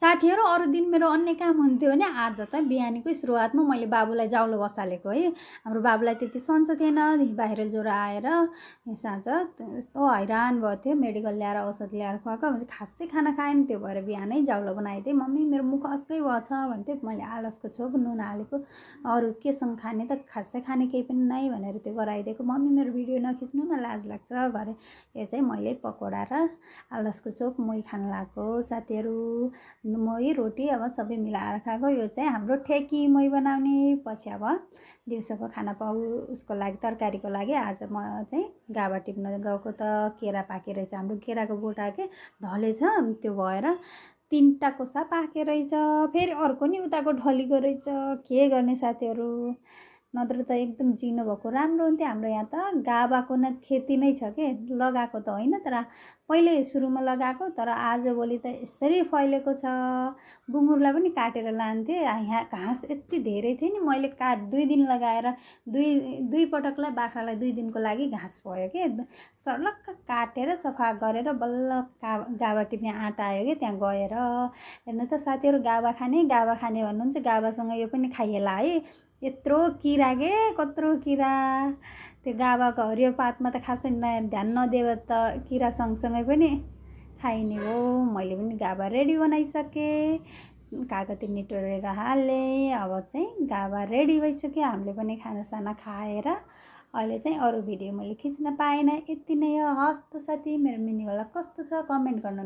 साथीहरू अरू दिन मेरो अन्य काम हुन्थ्यो भने आज त बिहानीकै सुरुवातमा मैले बाबुलाई जाउलो बसालेको है। हाम्रो बाबुलाई त्यति सन्चो थिएन, बाहिर ज्वरो आएर साँझ यस्तो हैरान भएको थियो। मेडिकल ल्याएर औषध ल्याएर खुवाएको, खासै खाना खाएन। त्यो भएर बिहानै जाउलो बनाइदिएँ। मम्मी मेरो मुख अर्कै भएछ भन्थ्यो। मैले आलसको छोप नुन हालेको, अरू केसँग खाने त, खासै खाने केही पनि नै भनेर त्यो गराइदिएको। मम्मी मेरो भिडियो नखिच्नु न, लाज लाग्छ भरे। यो चाहिँ मैले पकौडा र आलसको चोप मोही खान लगाएको। साथीहरू मोही रोटी अब सबै मिलाएर खाएको। यो चाहिँ हाम्रो ठेकी मोही बनाउने। पछि अब दिउँसोको खाना उसको लागि, तरकारीको लागि आज म चाहिँ गाभा टिप्न गएको त केरा पाके रहेछ। हाम्रो केराको बोटा के ढलेछ, त्यो भएर 3टा कोसा पाके रहेछ। फेरि अर्को नि उताको ढलीको रहेछ। के गर्ने साथीहरू, नत्र त एकदम जिनो भएको राम्रो हुन्थ्यो। हाम्रो यहाँ त गाभाको न खेती नै छ के, लगाएको त होइन, तर पहिले सुरुमा लगाएको। तर आजभोलि त यसरी फैलेको छ। बुङ्गुरलाई पनि काटेर लान्थे। यहाँ घाँस यति धेरै थियो नि, मैले 2 दिन लगाएर दुई पटकलाई बाख्रालाई 2 दिनको लागि घाँस भयो के। सर्लक्क काटेर सफा गरेर बल्ल गाभा टिप्ने आँटा आयो कि त्यहाँ गएर। हेर्नु त साथीहरू, गाभा खाने भन्नुहुन्छ, गाभासँग यो पनि खाइएला है। यत्रो किरा के, कत्रो किरा। त्यो गाभाको हरियो पातमा त खासै ध्यान नदिए त किरा सँगसँगै पनि खाइने हो। मैले पनि गाभा रेडी बनाइसकेँ, कागती निटोरेर हालेँ। अब चाहिँ गाभा रेडी भइसक्यो। हामीले पनि खानासाना खाएर अहिले चाहिँ अरू भिडियो मैले खिच्न पाएन। यति नै हो। हस् त साथी, मेरो मिनी भ्लग कस्तो छ कमेन्ट गर्नु।